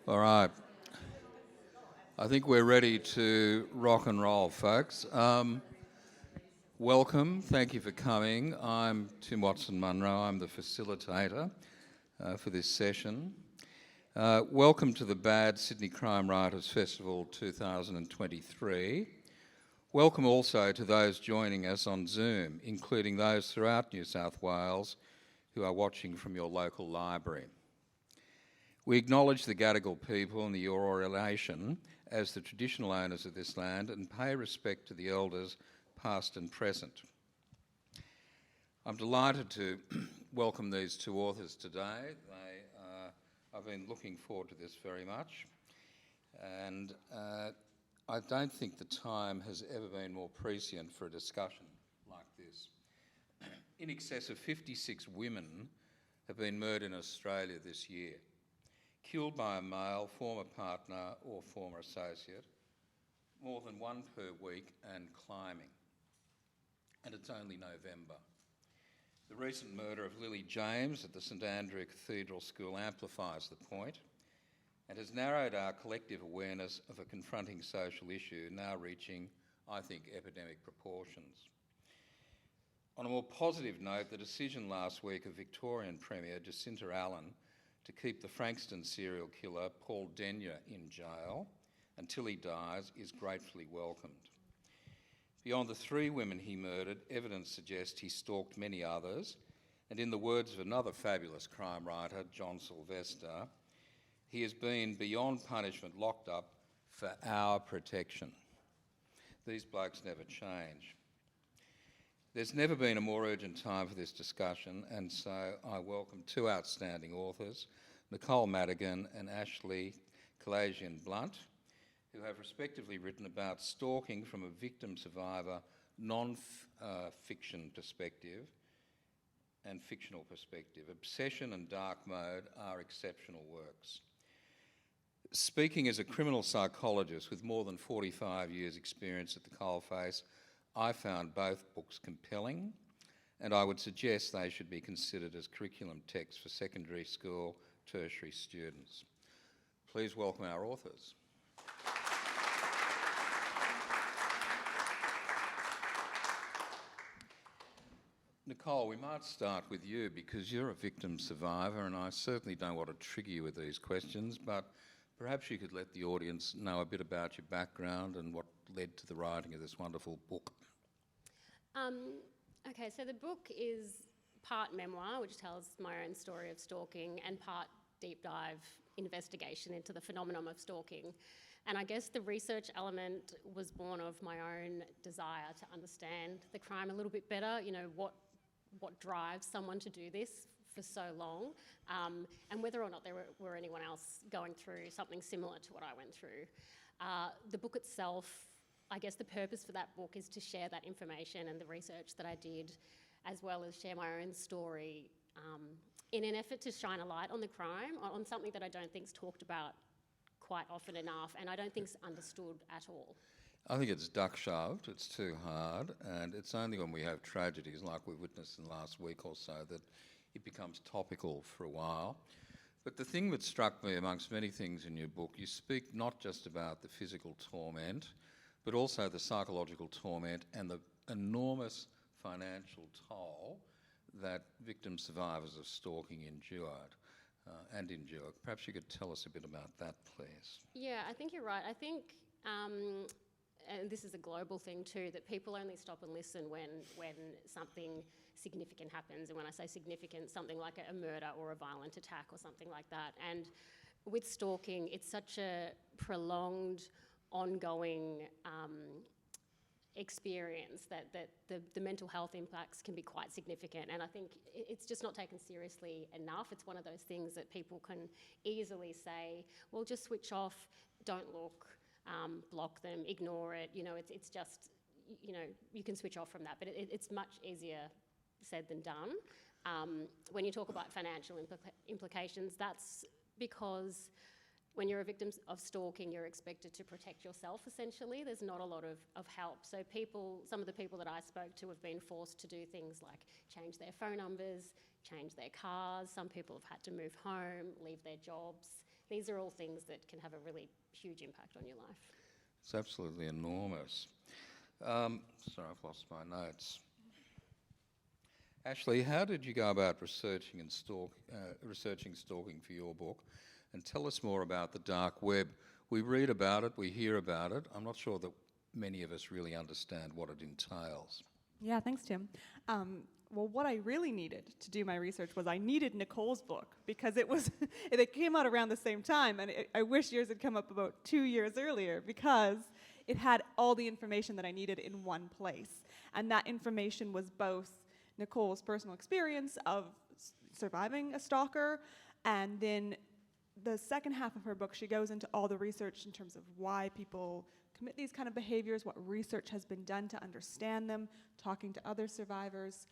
All right. I think we're ready to rock and roll, folks. Welcome. Thank you for coming. I'm Tim Watson-Munro. I'm the facilitator for this session. Welcome to the Bad Sydney Crime Writers Festival 2023. Welcome also to those joining us on Zoom, including those throughout New South Wales who are watching from your local library. We acknowledge the Gadigal people and the Eora Nation as the traditional owners of this land and pay respect to the elders past and present. I'm delighted to welcome these two authors today. I've been looking forward to this very much, and I don't think the time has ever been more prescient for a discussion like this. In excess of 56 women have been murdered in Australia this year, killed by a male, former partner or former associate, more than one per week and climbing. And it's only November. The recent murder of Lily James at the St Andrew Cathedral School amplifies the point and has narrowed our collective awareness of a confronting social issue now reaching, I think, epidemic proportions. On a more positive note, the decision last week of Victorian Premier Jacinta Allen to keep the Frankston serial killer Paul Denyer in jail until he dies is gratefully welcomed. Beyond the 3 women he murdered, evidence suggests he stalked many others, and in the words of another fabulous crime writer, John Sylvester, he has been beyond punishment locked up for our protection. These blokes never change. There's never been a more urgent time for this discussion, and so I welcome 2 outstanding authors, Nicole Madigan and Ashley Kalagian Blunt, who have respectively written about stalking from a victim-survivor non-fiction perspective and fictional perspective. Obsession and Dark Mode are exceptional works. Speaking as a criminal psychologist with more than 45 years' experience at the coalface, I found both books compelling, and I would suggest they should be considered as curriculum texts for secondary school, tertiary students. Please welcome our authors. Nicole, we might start with you because you're a victim survivor, and I certainly don't want to trigger you with these questions, but perhaps you could let the audience know a bit about your background and what led to the writing of this wonderful book. Okay, so the book is part memoir, which tells my own story of stalking, and part deep dive investigation into the phenomenon of stalking. And I guess the research element was born of my own desire to understand the crime a little bit better, you know, what drives someone to do this for so long, and whether or not there were anyone else going through something similar to what I went through. The book itself, I guess the purpose for that book is to share that information and the research that I did, as well as share my own story in an effort to shine a light on the crime, on something that I don't think is talked about quite often enough, and I don't think is understood at all. I think it's duck-shoved, it's too hard, and it's only when we have tragedies like we witnessed in the last week or so that it becomes topical for a while. But the thing that struck me amongst many things in your book, you speak not just about the physical torment, but also the psychological torment and the enormous financial toll that victim survivors of stalking endure. Perhaps you could tell us a bit about that, please. Yeah, I think you're right. I think, and this is a global thing too, that people only stop and listen when something significant happens. And when I say significant, something like a murder or a violent attack or something like that. And with stalking, it's such a prolonged, ongoing experience that the mental health impacts can be quite significant, and I think it's just not taken seriously enough. It's one of those things that people can easily say, well, just switch off, don't look, block them, ignore it, you know, it's just, you know, you can switch off from that, but it's much easier said than done. When you talk about financial implications, that's because when you're a victim of stalking, you're expected to protect yourself, essentially. There's not a lot of help. So some of the people that I spoke to have been forced to do things like change their phone numbers, change their cars. Some people have had to move home, leave their jobs, These are all things that can have a really huge impact on your life. It's absolutely enormous. Sorry, I've lost my notes. Ashley, how did you go about researching stalking for your book? And tell us more about the dark web. We read about it, we hear about it. I'm not sure that many of us really understand what it entails. Yeah, thanks, Tim. Well, what I really needed to do my research was I needed Nicole's book, because it came out around the same time, and I wish yours had come up about 2 years earlier, because it had all the information that I needed in one place. And that information was both Nicole's personal experience of surviving a stalker, and then the second half of her book, she goes into all the research in terms of why people commit these kind of behaviors, what research has been done to understand them, talking to other survivors.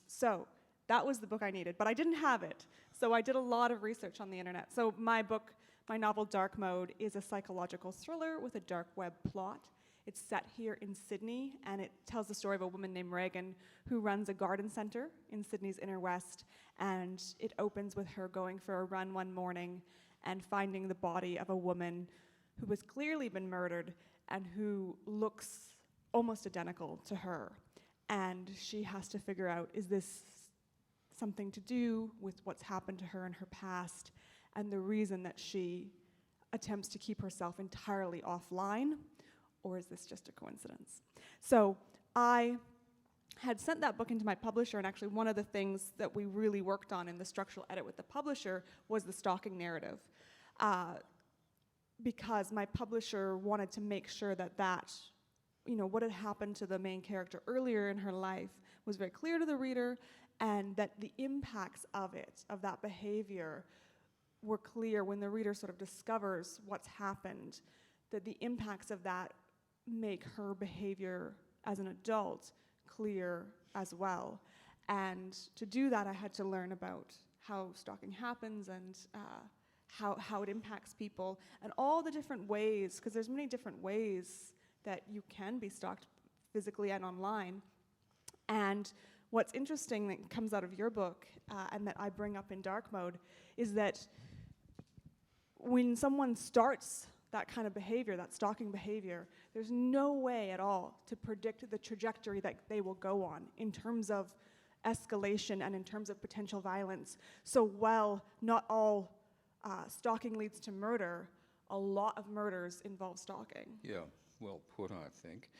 So that was the book I needed, but I didn't have it. So I did a lot of research on the internet. So my book, my novel Dark Mode, is a psychological thriller with a dark web plot. It's set here in Sydney, and it tells the story of a woman named Reagan who runs a garden center in Sydney's inner west, and it opens with her going for a run one morning and finding the body of a woman who has clearly been murdered and who looks almost identical to her. And she has to figure out, is this something to do with what's happened to her in her past and the reason that she attempts to keep herself entirely offline, or is this just a coincidence? So I had sent that book into my publisher, and actually one of the things that we really worked on in the structural edit with the publisher was the stalking narrative. Because my publisher wanted to make sure that what had happened to the main character earlier in her life was very clear to the reader, and that the impacts of that behavior, were clear when the reader sort of discovers what's happened, that the impacts of that make her behavior as an adult clear as well. And to do that, I had to learn about how stalking happens and how it impacts people, and all the different ways, because there's many different ways that you can be stalked physically and online. And what's interesting that comes out of your book, and that I bring up in Dark Mode, is that when someone starts that kind of behavior, that stalking behavior, there's no way at all to predict the trajectory that they will go on in terms of escalation and in terms of potential violence. So while not all stalking leads to murder, a lot of murders involve stalking. Yeah, well put, I think.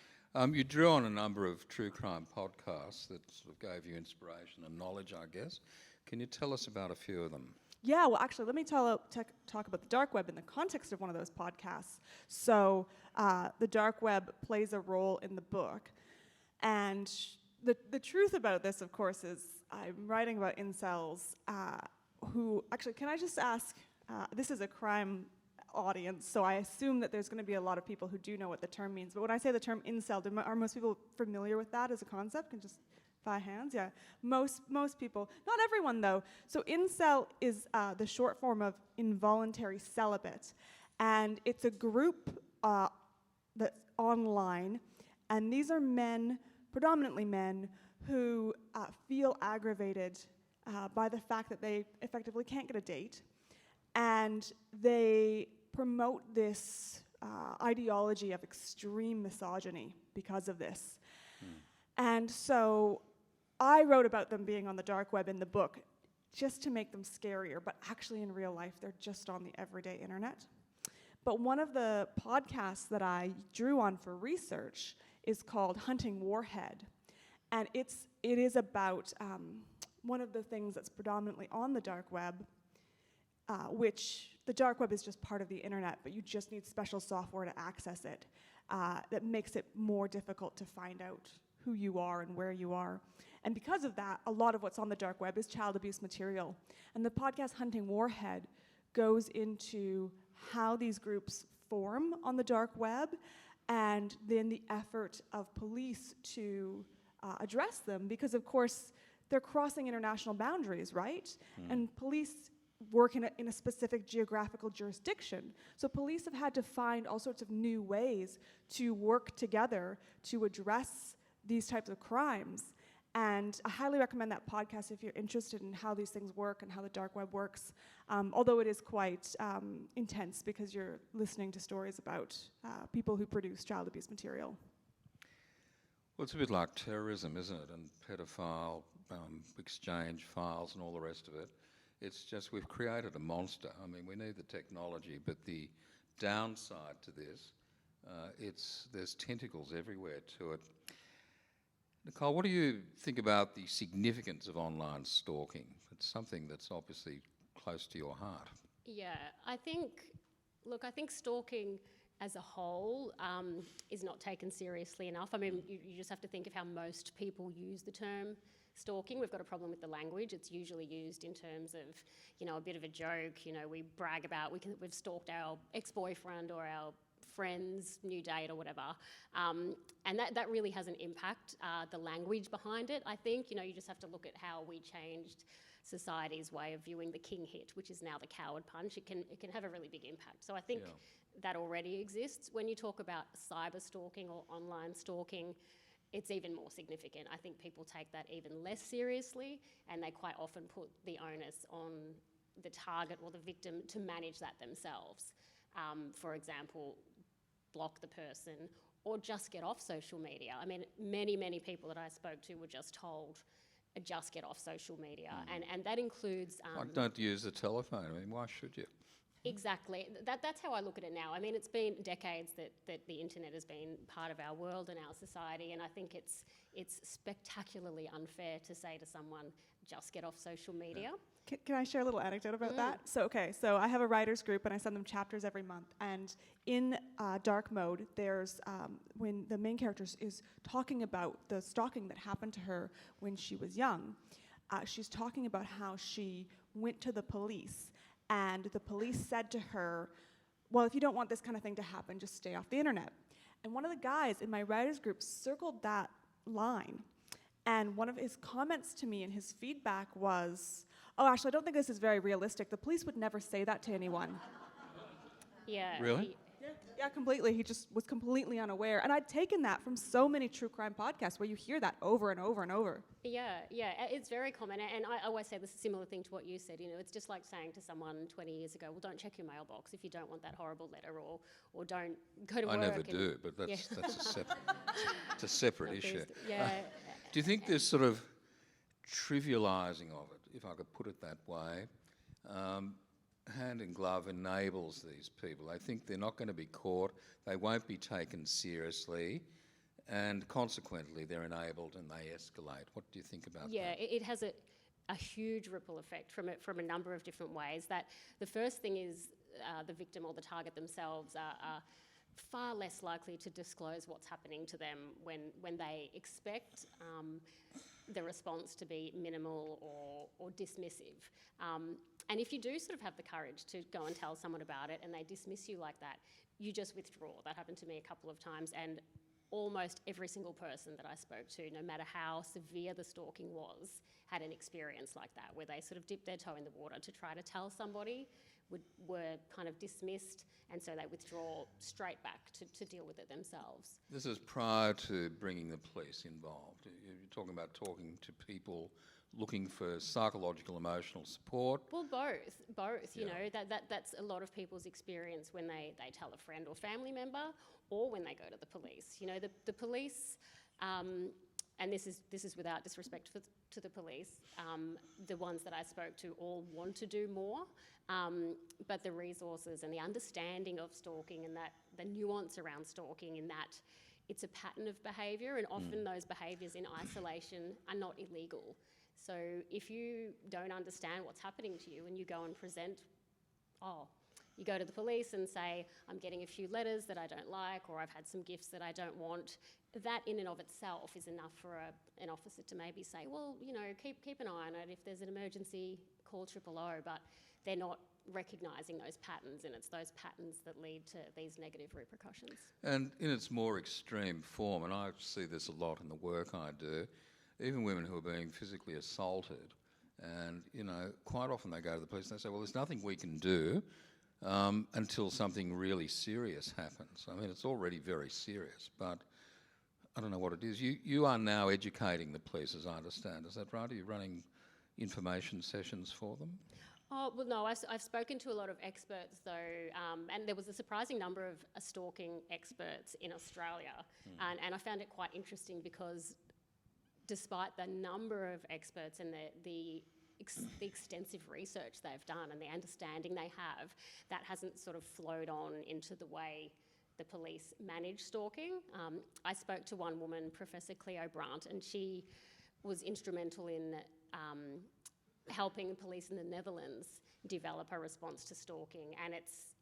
You drew on a number of true crime podcasts that sort of gave you inspiration and knowledge, I guess. Can you tell us about a few of them? Yeah, well, actually, let me talk about the dark web in the context of one of those podcasts. So the dark web plays a role in the book. And the truth about this, of course, is I'm writing about incels who, actually, can I just ask, this is a crime audience, so I assume that there's going to be a lot of people who do know what the term means. But when I say the term incel, are most people familiar with that as a concept? Can just by hands, yeah. Most people, not everyone though. So incel is the short form of involuntary celibate, and it's a group that's online, and these are men, predominantly men, who feel aggravated by the fact that they effectively can't get a date, and they promote this ideology of extreme misogyny because of this. And so I wrote about them being on the dark web in the book just to make them scarier, but actually in real life, they're just on the everyday internet. But one of the podcasts that I drew on for research is called Hunting Warhead. And it is about one of the things that's predominantly on the dark web, which the dark web is just part of the internet, but you just need special software to access it that makes it more difficult to find out who you are and where you are. And because of that, a lot of what's on the dark web is child abuse material. And the podcast Hunting Warhead goes into how these groups form on the dark web, and then the effort of police to address them, because of course they're crossing international boundaries, right? And police work in a specific geographical jurisdiction. So police have had to find all sorts of new ways to work together to address these types of crimes. And I highly recommend that podcast if you're interested in how these things work and how the dark web works, although it is quite intense because you're listening to stories about people who produce child abuse material. Well, it's a bit like terrorism, isn't it? And pedophile exchange files and all the rest of it. It's just we've created a monster. I mean, we need the technology, but the downside to this, there's tentacles everywhere to it. Nicole, what do you think about the significance of online stalking? It's something that's obviously close to your heart. Yeah, I think stalking as a whole is not taken seriously enough. I mean, you just have to think of how most people use the term stalking. We've got a problem with the language. It's usually used in terms of, a bit of a joke. We brag about we've stalked our ex-boyfriend or our friend's new date or whatever. And that really has an impact, the language behind it. I think, you just have to look at how we changed society's way of viewing the king hit, which is now the coward punch. It can have a really big impact. So I think that already exists. When you talk about cyber stalking or online stalking, it's even more significant. I think people take that even less seriously, and they quite often put the onus on the target or the victim to manage that themselves. For example, block the person or just get off social media. I mean, many people that I spoke to were just told, just get off social media. And that includes... Like, don't use the telephone. I mean, why should you? Exactly. That's how I look at it now. I mean, it's been decades that the internet has been part of our world and our society, and I think it's spectacularly unfair to say to someone, just get off social media. Can I share a little anecdote about that? So I have a writers group and I send them chapters every month. And in dark mode, there's when the main character is talking about the stalking that happened to her when she was young. She's talking about how she went to the police, and the police said to her, well, if you don't want this kind of thing to happen, just stay off the internet. And one of the guys in my writers group circled that line. And one of his comments to me and his feedback was, oh, actually, I don't think this is very realistic. The police would never say that to anyone. Yeah. Really? Yeah, completely. He just was completely unaware. And I'd taken that from so many true crime podcasts where you hear that over and over and over. Yeah, it's very common. And I always say this similar thing to what you said. It's just like saying to someone 20 years ago, well, don't check your mailbox if you don't want that horrible letter, or don't go to work. I never do, but that's a separate issue. Yeah. Do you think this sort of trivialising of it, if I could put it that way, hand in glove enables these people? They think they're not going to be caught, they won't be taken seriously, and consequently they're enabled and they escalate. What do you think about that? Yeah, it has a huge ripple effect from a number of different ways. That the first thing is the victim or the target themselves are far less likely to disclose what's happening to them when they expect the response to be minimal or dismissive. And if you do sort of have the courage to go and tell someone about it and they dismiss you like that, you just withdraw. That happened to me a couple of times, and almost every single person that I spoke to, no matter how severe the stalking was, had an experience like that, where they sort of dipped their toe in the water to try to tell somebody, were kind of dismissed, and so they withdraw straight back to deal with it themselves. This is prior to bringing the police involved. You're talking about talking to people looking for psychological, emotional support. Well, both. You know, that's a lot of people's experience when they tell a friend or family member, or when they go to the police. You know, the police, and this is without disrespect to the police, the ones that I spoke to all want to do more, but the resources and the understanding of stalking and that the nuance around stalking, in that it's a pattern of behaviour, and often those behaviours in isolation are not illegal. So if you don't understand what's happening to you and you go and present, you go to the police and say, I'm getting a few letters that I don't like, or I've had some gifts that I don't want, that in and of itself is enough for an officer to maybe say, well, you know, keep an eye on it. If there's an emergency, call 000, but they're not recognising those patterns, and it's those patterns that lead to these negative repercussions. And in its more extreme form, and I see this a lot in the work I do, even women who are being physically assaulted, and, you know, quite often they go to the police and they say, well, there's nothing we can do until something really serious happens. I mean, it's already very serious, but I don't know what it is. You are now educating the police, as I understand. Is that right? Are you running information sessions for them? Oh, well, no, I've spoken to a lot of experts, though, and there was a surprising number of stalking experts in Australia. And I found it quite interesting because despite the number of experts and the extensive research they've done and the understanding they have, that hasn't sort of flowed on into the way the police manage stalking. I spoke to one woman, Professor Cleo Brandt, and she was instrumental in helping police in the Netherlands develop a response to stalking, and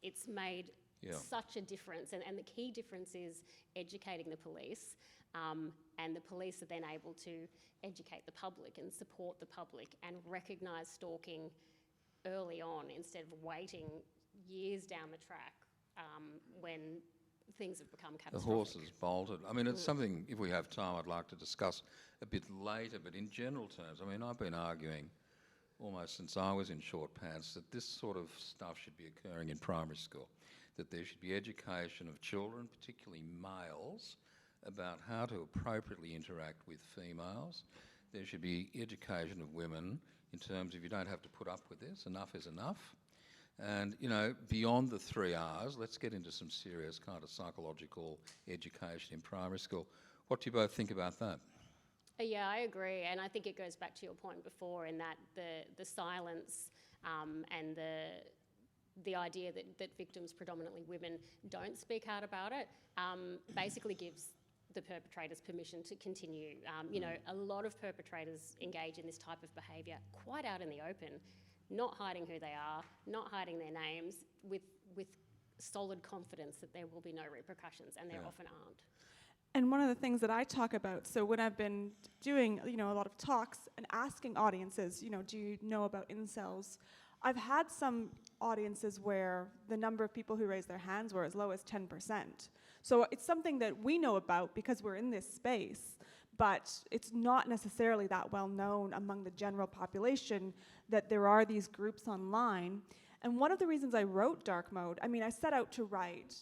it's made such a difference. And the key difference is educating the police, and the police are then able to educate the public and support the public and recognise stalking early on instead of waiting years down the track when things have become catastrophic. The horse has bolted. I mean, it's something, if we have time, I'd like to discuss a bit later, but in general terms, I mean, I've been arguing almost since I was in short pants that this sort of stuff should be occurring in primary school, that there should be education of children, particularly males, about how to appropriately interact with females. There should be education of women in terms of you don't have to put up with this, enough is enough. And, you know, beyond the 3 Rs, let's get into some serious kind of psychological education in primary school. What do you both think about that? Yeah, I agree, and I think it goes back to your point before in that the silence and the idea that victims, predominantly women, don't speak out about it, basically gives the perpetrators permission to continue. You know, a lot of perpetrators engage in this type of behaviour quite out in the open, not hiding who they are, not hiding their names, with solid confidence that there will be no repercussions, and there often aren't. And one of the things that I talk about, so when I've been doing, you know, a lot of talks and asking audiences, you know, do you know about incels? I've had some audiences where the number of people who raised their hands were as low as 10%. So it's something that we know about because we're in this space, but it's not necessarily that well known among the general population that there are these groups online. And one of the reasons I wrote Dark Mode, I mean, I set out to write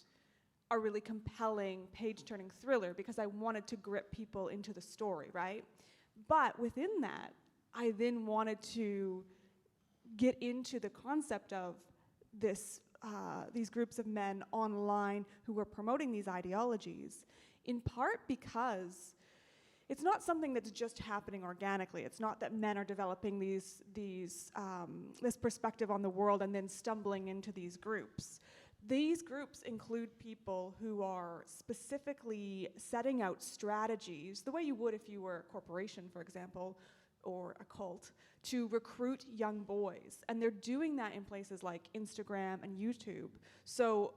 a really compelling, page-turning thriller because I wanted to grip people into the story, right? But within that, I then wanted to get into the concept of these groups of men online who were promoting these ideologies, in part because it's not something that's just happening organically. It's not that men are developing this perspective on the world and then stumbling into these groups. These groups include people who are specifically setting out strategies, the way you would if you were a corporation, for example, or a cult, to recruit young boys. And they're doing that in places like Instagram and YouTube. So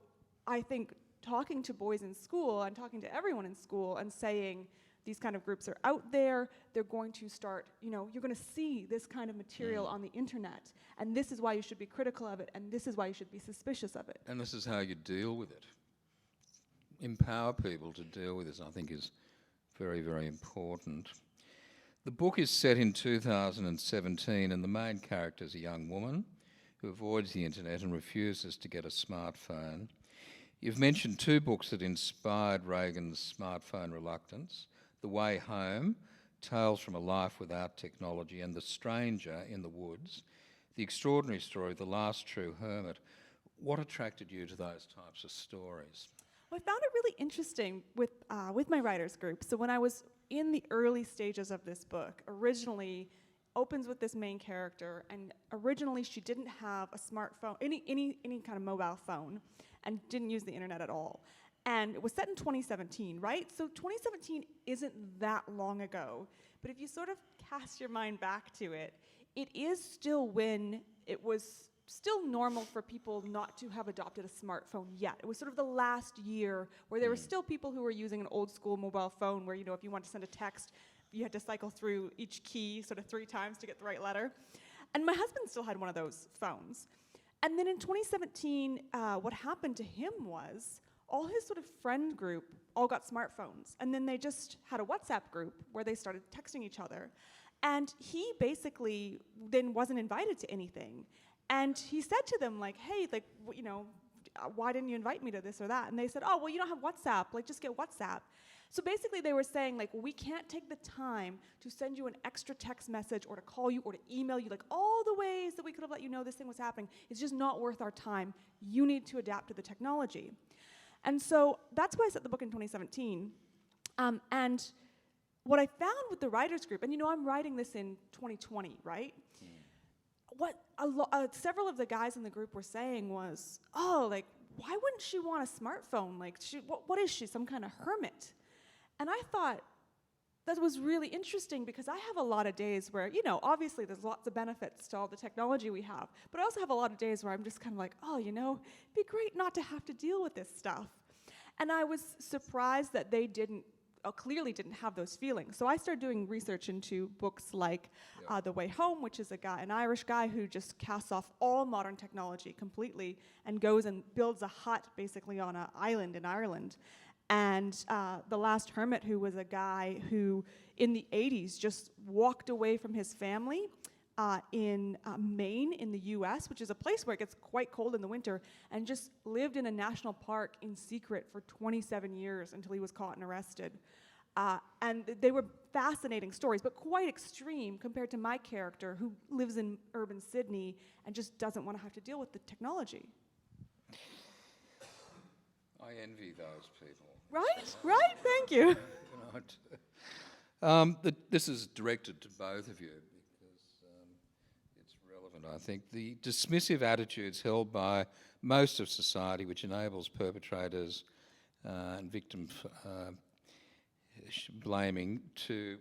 I think talking to boys in school and talking to everyone in school and saying these kind of groups are out there, they're going to start, you know, you're going to see this kind of material on the internet, and this is why you should be critical of it, and this is why you should be suspicious of it. And this is how you deal with it. Empower people to deal with this, I think, is very, very important. The book is set in 2017, and the main character is a young woman who avoids the internet and refuses to get a smartphone. You've mentioned 2 books that inspired Reagan's smartphone reluctance: The Way Home, Tales from a Life Without Technology, and The Stranger in the Woods, The Extraordinary Story of the Last True Hermit. What attracted you to those types of stories? Well, I found it really interesting with my writers group. So when I was in the early stages of this book, originally opens with this main character, and originally she didn't have a smartphone, any kind of mobile phone, and didn't use the internet at all. And it was set in 2017, right? So 2017 isn't that long ago. But if you sort of cast your mind back to it, it is still when it was still normal for people not to have adopted a smartphone yet. It was sort of the last year where there were still people who were using an old school mobile phone where, you know, if you wanted to send a text, you had to cycle through each key sort of 3 times to get the right letter. And my husband still had one of those phones. And then in 2017, what happened to him was all his sort of friend group all got smartphones. And then they just had a WhatsApp group where they started texting each other. And he basically then wasn't invited to anything. And he said to them, like, hey, like, you know, why didn't you invite me to this or that? And they said, oh, well, you don't have WhatsApp. Like, just get WhatsApp. So basically they were saying, like, we can't take the time to send you an extra text message or to call you or to email you, like all the ways that we could have let you know this thing was happening. It's just not worth our time. You need to adapt to the technology. And so that's why I set the book in 2017. And what I found with the writers group, and I'm writing this in 2020, right? What several of the guys in the group were saying was, oh, like, why wouldn't she want a smartphone? Like, what is she, some kind of hermit? And I thought that was really interesting because I have a lot of days where, obviously there's lots of benefits to all the technology we have, but I also have a lot of days where I'm just kind of like, oh, it'd be great not to have to deal with this stuff. And I was surprised that they clearly didn't have those feelings. So I started doing research into books like The Way Home, which is an Irish guy who just casts off all modern technology completely and goes and builds a hut basically on an island in Ireland. And The Last Hermit, who was a guy who in the 80s just walked away from his family in Maine in the US, which is a place where it gets quite cold in the winter, and just lived in a national park in secret for 27 years until he was caught and arrested. And they were fascinating stories, but quite extreme compared to my character who lives in urban Sydney and just doesn't want to have to deal with the technology. I envy those people. Right, thank you. This is directed to both of you because it's relevant, I think. The dismissive attitudes held by most of society, which enables perpetrators and victim blaming to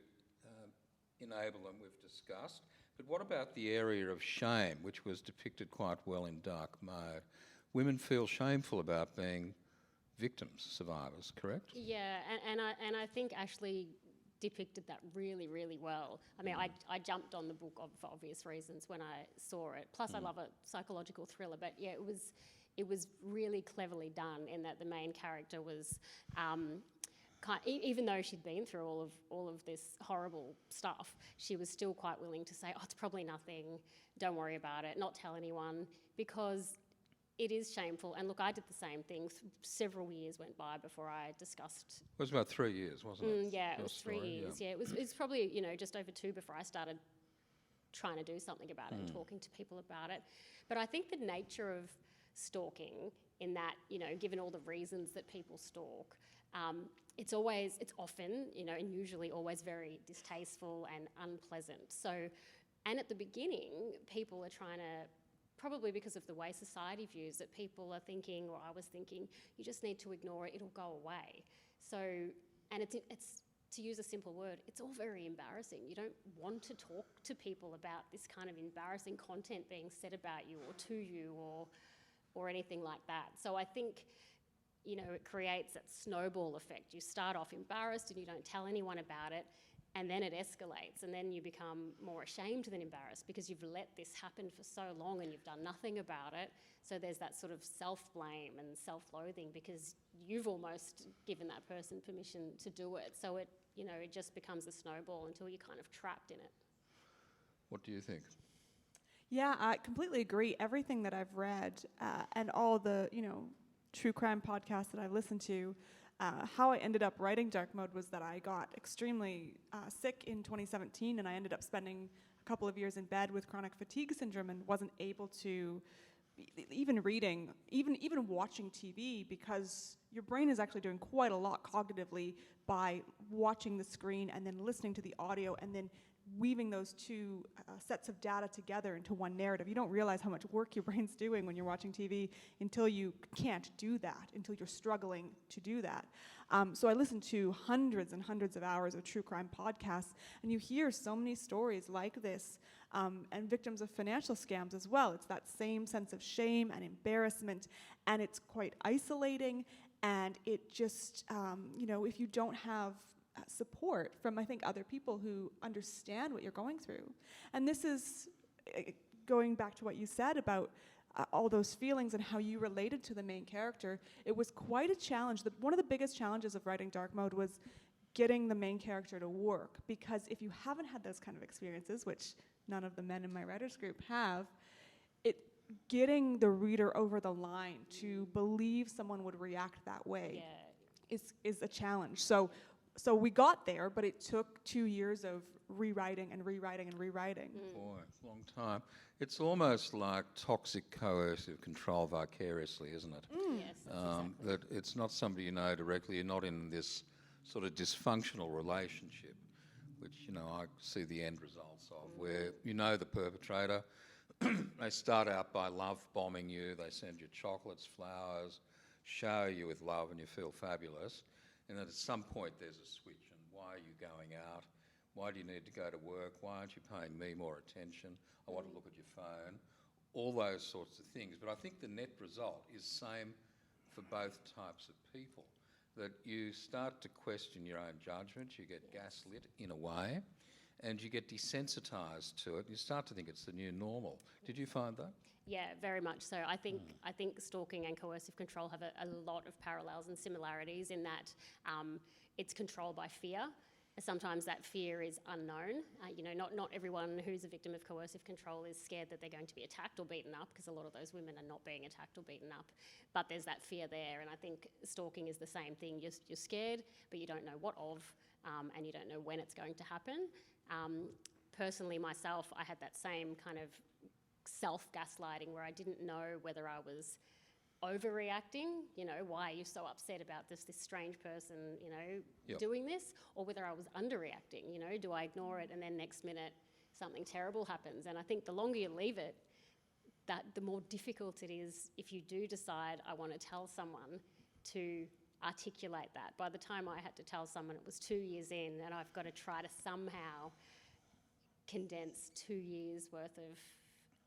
enable them, we've discussed. But what about the area of shame, which was depicted quite well in Dark Mode? Women feel shameful about being victims, survivors, correct? Yeah, and I think Ashley depicted that really, really well. I mean, I jumped on the book for obvious reasons when I saw it. Plus, I love a psychological thriller, but yeah, it was really cleverly done in that the main character was, even though she'd been through all of this horrible stuff, she was still quite willing to say, oh, it's probably nothing, don't worry about it, not tell anyone, because it is shameful. And look, I did the same thing. Several years went by before I discussed. It was about 3 years, wasn't it? Yeah, it was 3 years. Yeah, it was probably just over 2 before I started trying to do something about it and talking to people about it. But I think the nature of stalking, in that given all the reasons that people stalk, it's often and usually always very distasteful and unpleasant. So, and at the beginning, people are trying to. Probably because of the way society views it, people are thinking, or I was thinking, you just need to ignore it, it'll go away. So, and it's to use a simple word, it's all very embarrassing. You don't want to talk to people about this kind of embarrassing content being said about you or to you or anything like that. So I think, it creates that snowball effect. You start off embarrassed and you don't tell anyone about it, and then it escalates, and then you become more ashamed than embarrassed because you've let this happen for so long and you've done nothing about it. So there's that sort of self-blame and self-loathing because you've almost given that person permission to do it. So it just becomes a snowball until you're kind of trapped in it. What do you think? Yeah, I completely agree. Everything that I've read and all the, true crime podcasts that I've listened to, how I ended up writing Dark Mode was that I got extremely sick in 2017, and I ended up spending a couple of years in bed with chronic fatigue syndrome and wasn't able to even reading, even watching TV, because your brain is actually doing quite a lot cognitively by watching the screen and then listening to the audio and then weaving those two sets of data together into one narrative. You don't realize how much work your brain's doing when you're watching TV until you can't do that, until you're struggling to do that. So I listened to hundreds and hundreds of hours of true crime podcasts, and you hear so many stories like this, and victims of financial scams as well. It's that same sense of shame and embarrassment, and it's quite isolating, and it just, if you don't have support from, I think, other people who understand what you're going through. And this is going back to what you said about all those feelings and how you related to the main character. It was quite a challenge. One of the biggest challenges of writing Dark Mode was getting the main character to work, because if you haven't had those kind of experiences, which none of the men in my writers group have, getting the reader over the line to believe someone would react that way is a challenge. So so we got there, but it took 2 years of rewriting and rewriting and rewriting. Boy, it's a long time. It's almost like toxic coercive control vicariously, isn't it? Yes, that's exactly. That it's not somebody you know directly. You're not in this sort of dysfunctional relationship, which, I see the end results of, where you know the perpetrator. They start out by love bombing you. They send you chocolates, flowers, shower you with love, and you feel fabulous. And then at some point there's a switch, and why are you going out? Why do you need to go to work? Why aren't you paying me more attention? I want to look at your phone. All those sorts of things. But I think the net result is same for both types of people, that you start to question your own judgment, you get gaslit in a way, and you get desensitised to it. You start to think it's the new normal. Did you find that? Yeah, very much so. I think stalking and coercive control have a lot of parallels and similarities in that it's control by fear. Sometimes that fear is unknown. Not everyone who's a victim of coercive control is scared that they're going to be attacked or beaten up, because a lot of those women are not being attacked or beaten up. But there's that fear there, and I think stalking is the same thing. You're scared, but you don't know what of, and you don't know when it's going to happen. Personally, myself, I had that same kind of self-gaslighting where I didn't know whether I was overreacting, why are you so upset about this strange person, Yep. doing this, or whether I was underreacting, do I ignore it and then next minute something terrible happens? And I think the longer you leave it, the more difficult it is if you do decide I want to tell someone to articulate that. By the time I had to tell someone, it was 2 years in, and I've got to try to somehow condense 2 years worth of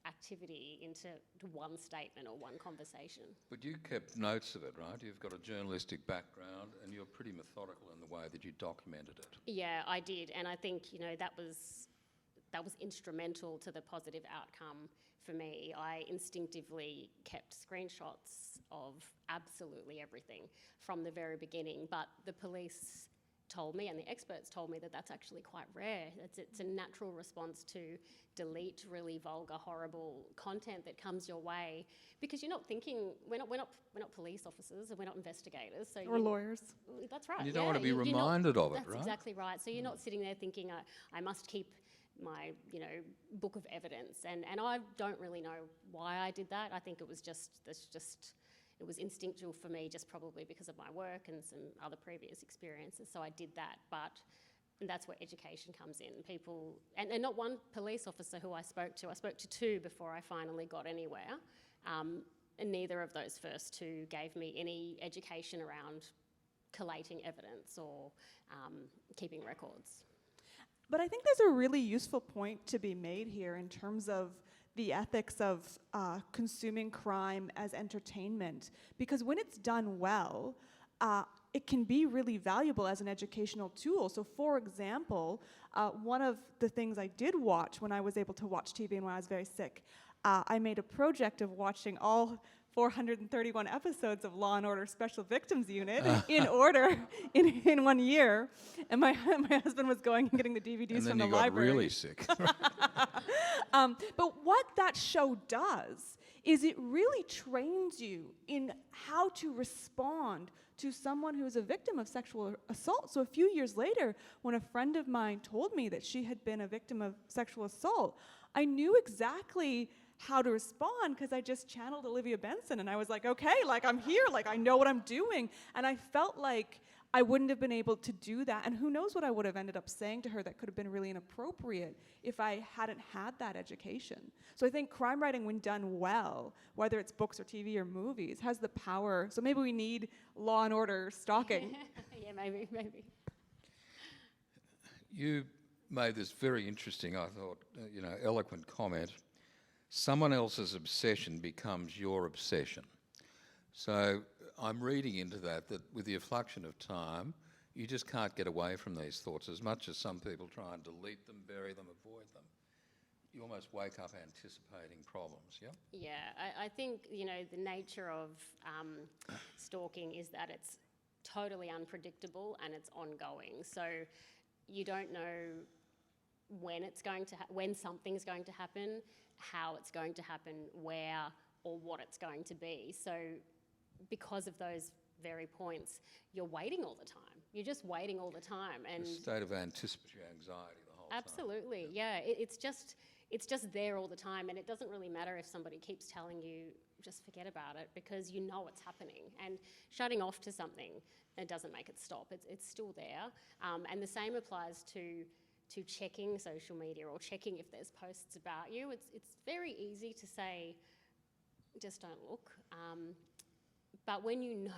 activity into one statement or one conversation. But you kept notes of it, right? You've got a journalistic background, and you're pretty methodical in the way that you documented it. Yeah, I did, and I think that was instrumental to the positive outcome for me. I instinctively kept screenshots of absolutely everything from the very beginning, but the police told me, and the experts told me, that that's actually quite rare. It's a natural response to delete really vulgar, horrible content that comes your way, because you're not thinking. We're not police officers, and we're not investigators. So Or lawyers. That's right. And you don't want to be reminded of it, right? That's exactly right. So you're not sitting there thinking, I must keep my book of evidence, and I don't really know why I did that. I think it was it was instinctual for me, just probably because of my work and some other previous experiences. So I did that, and that's where education comes in. People, and not one police officer who I spoke to two before I finally got anywhere. And neither of those first two gave me any education around collating evidence or keeping records. But I think there's a really useful point to be made here in terms of the ethics of consuming crime as entertainment, because when it's done well, it can be really valuable as an educational tool. So for example, one of the things I did watch when I was able to watch TV and when I was very sick, I made a project of watching all 431 episodes of Law & Order Special Victims Unit in order in 1 year. And my husband was going and getting the DVDs from the library. And then you got really sick. But what that show does is it really trains you in how to respond to someone who is a victim of sexual assault. So a few years later, when a friend of mine told me that she had been a victim of sexual assault, I knew exactly how to respond because I just channeled Olivia Benson, and I was like, okay, I'm here, I know what I'm doing. And I felt like I wouldn't have been able to do that, and who knows what I would have ended up saying to her that could have been really inappropriate if I hadn't had that education. So I think crime writing, when done well, whether it's books or TV or movies, has the power. So maybe we need Law and Order stalking. Yeah, maybe. You made this very interesting, I thought, eloquent comment. Someone else's obsession becomes your obsession. So I'm reading into that with the effluxion of time, you just can't get away from these thoughts. As much as some people try and delete them, bury them, avoid them, you almost wake up anticipating problems, yeah? Yeah, I think, the nature of stalking is that it's totally unpredictable and it's ongoing. So you don't know when it's going to when something's going to happen, how it's going to happen, where, or what it's going to be. So because of those very points, you're waiting all the time. you're just waiting all the time. And A state of anticipatory anxiety the whole time. absolutely, yeah. It's just there all the time, and it doesn't really matter if somebody keeps telling you just forget about it, because you know it's happening. And shutting off to something, it doesn't make it stop. It's still there. And the same applies to checking social media or checking if there's posts about you. It's very easy to say, just don't look. But when you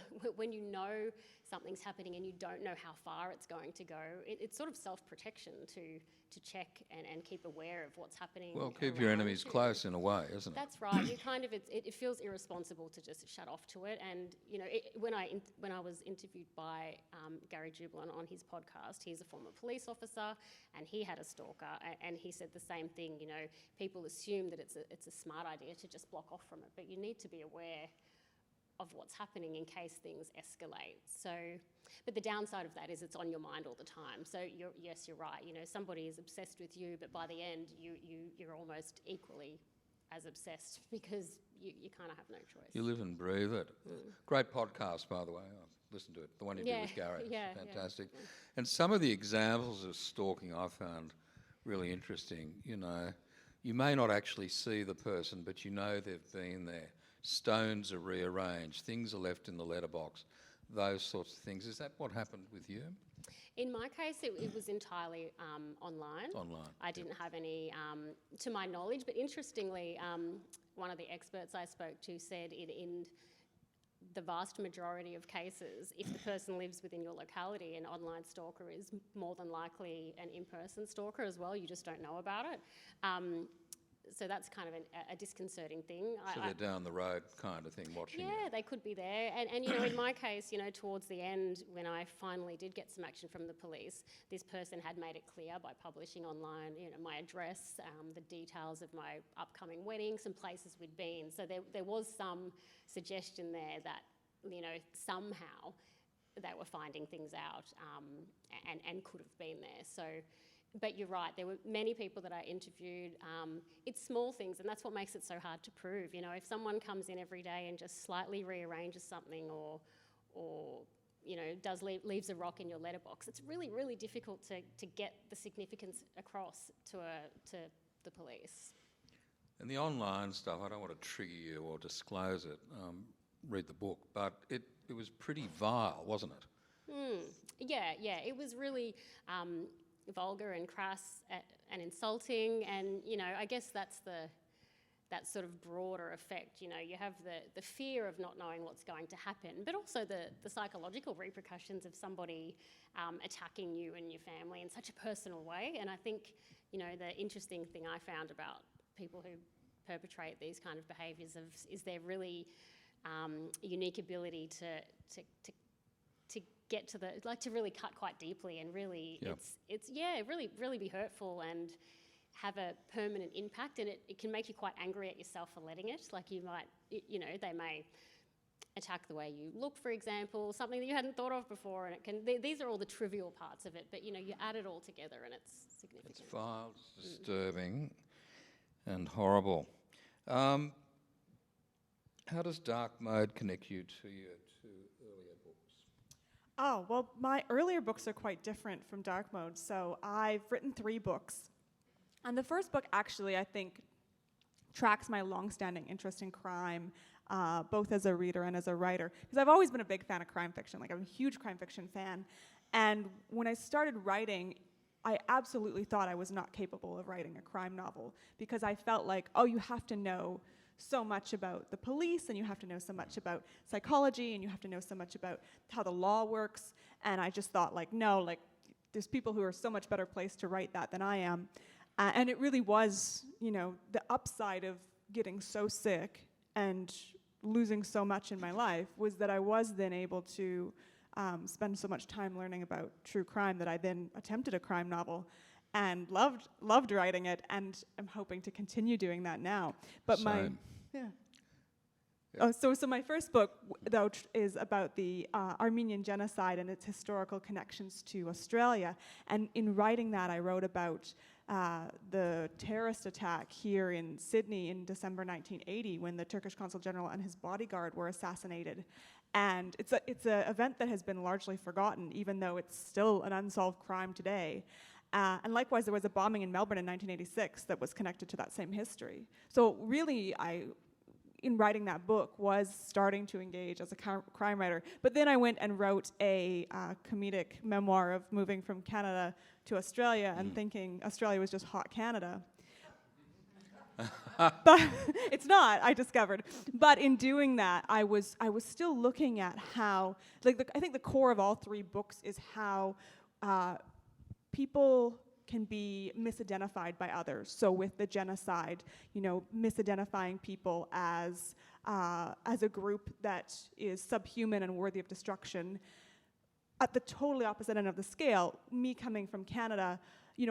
know something's happening and you don't know how far it's going to go, it's sort of self-protection to check and keep aware of what's happening. Well, keep your enemies close in a way, isn't it? That's right. You kind of it feels irresponsible to just shut off to it. And when I was interviewed by Gary Jublin on his podcast, he's a former police officer and he had a stalker, and he said the same thing. People assume that it's a smart idea to just block off from it, but you need to be aware of what's happening in case things escalate. So, but the downside of that is it's on your mind all the time. So you're right. Somebody is obsessed with you, but by the end, you're almost equally as obsessed, because you kind of have no choice. You live and breathe it. Great podcast, by the way. I've listened to it. The one you did with Gary. Yeah, Fantastic. yeah. And some of the examples of stalking I found really interesting. You may not actually see the person, but you know they've been there. Stones are rearranged, things are left in the letterbox, those sorts of things. Is that what happened with you? In my case, it was entirely online. Online. I didn't have any, to my knowledge, but interestingly, one of the experts I spoke to said in the vast majority of cases, if the person lives within your locality, an online stalker is more than likely an in-person stalker as well. You just don't know about it. So that's kind of a disconcerting thing. So they're down the road kind of thing, watching you. Yeah, they could be there. And in my case, towards the end, when I finally did get some action from the police, this person had made it clear by publishing online, my address, the details of my upcoming wedding, some places we'd been. So there was some suggestion there that, somehow they were finding things out and could have been there. So. But you're right, there were many people that I interviewed. It's small things, and that's what makes it so hard to prove. If someone comes in every day and just slightly rearranges something or leaves a rock in your letterbox, it's really, really difficult to get the significance across to the police. And the online stuff, I don't want to trigger you or disclose it, read the book, but it was pretty vile, wasn't it? Yeah, it was really... vulgar and crass and insulting, and I guess that's that sort of broader effect. You have the fear of not knowing what's going to happen, but also the psychological repercussions of somebody attacking you and your family in such a personal way. And I think the interesting thing I found about people who perpetrate these kind of behaviours is their really unique ability to get to to really cut quite deeply, and really it's really be hurtful and have a permanent impact, and it can make you quite angry at yourself for letting it. Like you might, they may attack the way you look, for example, something that you hadn't thought of before, and it can. These are all the trivial parts of it, but you add it all together, and it's significant. It's vile, it's disturbing, and horrible. How does dark mode connect you to your two earlier books? Oh, well, my earlier books are quite different from dark mode. So I've written 3 books. And the first book actually, I think, tracks my long-standing interest in crime, both as a reader and as a writer. Because I've always been a big fan of crime fiction. I'm a huge crime fiction fan. And when I started writing, I absolutely thought I was not capable of writing a crime novel, because I felt like, you have to know so much about the police, and you have to know so much about psychology, and you have to know so much about how the law works. And I just thought, no, there's people who are so much better placed to write that than I am. And it really was, the upside of getting so sick and losing so much in my life was that I was then able to spend so much time learning about true crime that I then attempted a crime novel and loved writing it, and I'm hoping to continue doing that now. But Same. So my first book, though, is about the Armenian genocide and its historical connections to Australia. And in writing that, I wrote about the terrorist attack here in Sydney in December 1980, when the Turkish Consul General and his bodyguard were assassinated. And it's a event that has been largely forgotten, even though it's still an unsolved crime today. And likewise, there was a bombing in Melbourne in 1986 that was connected to that same history. So really, in writing that book, was starting to engage as a crime writer. But then I went and wrote a comedic memoir of moving from Canada to Australia and thinking Australia was just hot Canada. But it's not, I discovered. But in doing that, I was still looking at how, I think the core of all three books is how people can be misidentified by others. So with the genocide, misidentifying people as a group that is subhuman and worthy of destruction. At the totally opposite end of the scale, me coming from Canada,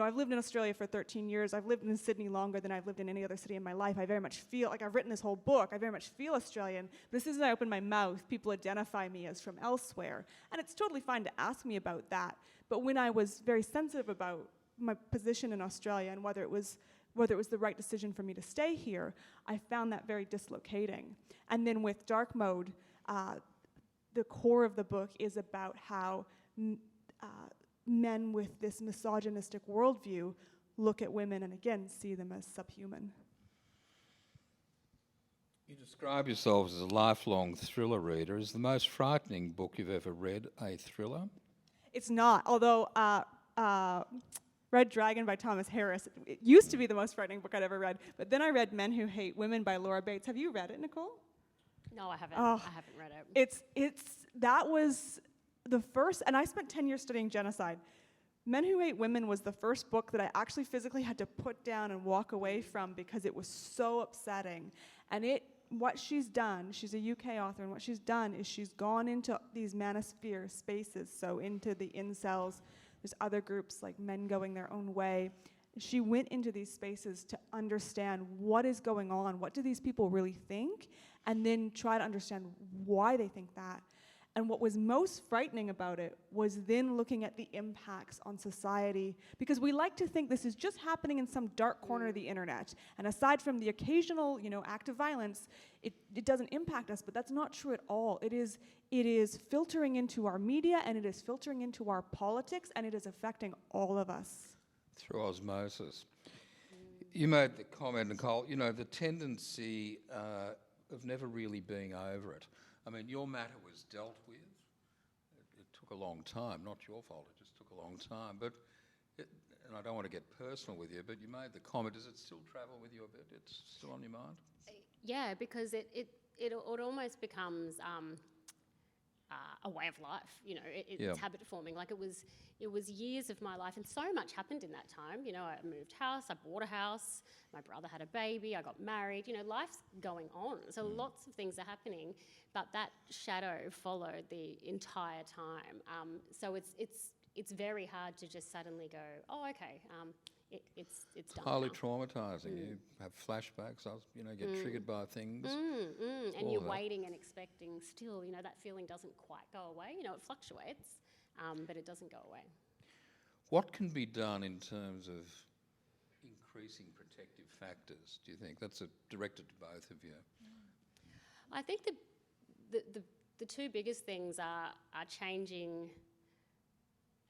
I've lived in Australia for 13 years. I've lived in Sydney longer than I've lived in any other city in my life. I very much feel, like I've written this whole book, I very much feel Australian. But as soon as I open my mouth, people identify me as from elsewhere. And it's totally fine to ask me about that. But when I was very sensitive about my position in Australia and whether it was the right decision for me to stay here, I found that very dislocating. And then with Dark Mode, the core of the book is about how men with this misogynistic worldview look at women and again see them as subhuman. You describe yourself as a lifelong thriller reader. Is the most frightening book you've ever read a thriller? It's not, although Red Dragon by Thomas Harris, it used to be the most frightening book I'd ever read, but then I read Men Who Hate Women by Laura Bates. Have you read it, Nicole? No, I haven't. Oh, I haven't read it. That was the first, and I spent 10 years studying genocide. Men Who Hate Women was the first book that I actually physically had to put down and walk away from because it was so upsetting. And what she's done, she's a UK author, and what she's done is she's gone into these manosphere spaces, so into the incels. There's other groups like Men Going Their Own Way. She went into these spaces to understand what is going on, what do these people really think, and then try to understand why they think that. And what was most frightening about it was then looking at the impacts on society, because we like to think this is just happening in some dark corner of the internet. And aside from the occasional, act of violence, it doesn't impact us, but that's not true at all. It is filtering into our media, and it is filtering into our politics, and it is affecting all of us. Through osmosis. You made the comment, Nicole, the tendency of never really being over it. I mean, your matter was dealt with. It took a long time, not your fault, it just took a long time. And I don't want to get personal with you, but you made the comment, does it still travel with you a bit? It's still on your mind? Yeah, because it almost becomes a way of life. It's habit forming. Like it was years of my life, and so much happened in that time. I moved house, I bought a house, my brother had a baby, I got married. Life's going on, so lots of things are happening. But that shadow followed the entire time. So it's very hard to just suddenly go, oh, okay, it's done. Highly now. traumatising. You have flashbacks. Get triggered by things. And you're waiting and expecting still. That feeling doesn't quite go away. It fluctuates, but it doesn't go away. What can be done in terms of increasing protective factors, do you think? That's directed to both of you. I think the two biggest things are changing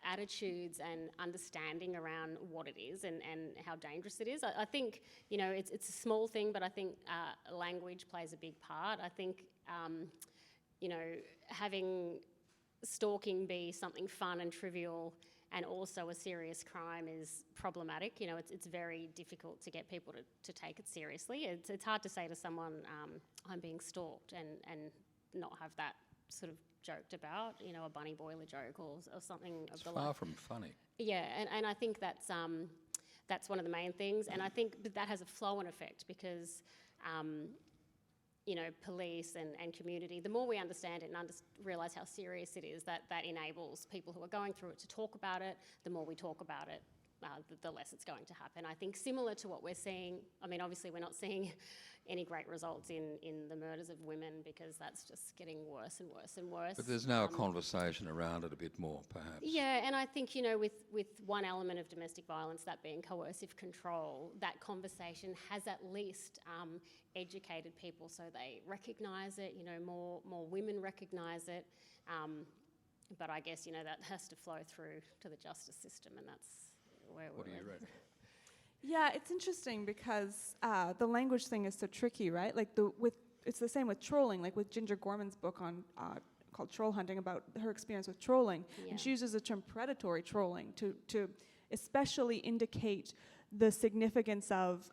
attitudes and understanding around what it is and how dangerous it is. I think, it's a small thing, but I think language plays a big part. I think, having stalking be something fun and trivial and also a serious crime is problematic. It's very difficult to get people to take it seriously. It's hard to say to someone, I'm being stalked and not have that sort of joked about, a bunny boiler joke or something of the like. It's far from funny. Yeah, and I think that's one of the main things, and I think that has a flow-on effect because, police and community, the more we understand it and realise how serious it is, that enables people who are going through it to talk about it. The more we talk about it, the less it's going to happen. I think similar to what we're seeing, I mean, obviously we're not seeing any great results in the murders of women, because that's just getting worse and worse and worse. But there's now a conversation around it a bit more, perhaps. Yeah, and I think, you know, with one element of domestic violence, that being coercive control, that conversation has at least educated people so they recognise it, you know, more women recognise it. But I guess, you know, that has to flow through to the justice system, and that's where What do you reckon? Yeah, it's interesting because the language thing is so tricky, right? Like it's the same with trolling, like with Ginger Gorman's book on called Troll Hunting, about her experience with trolling. Yeah. And she uses the term predatory trolling to especially indicate the significance of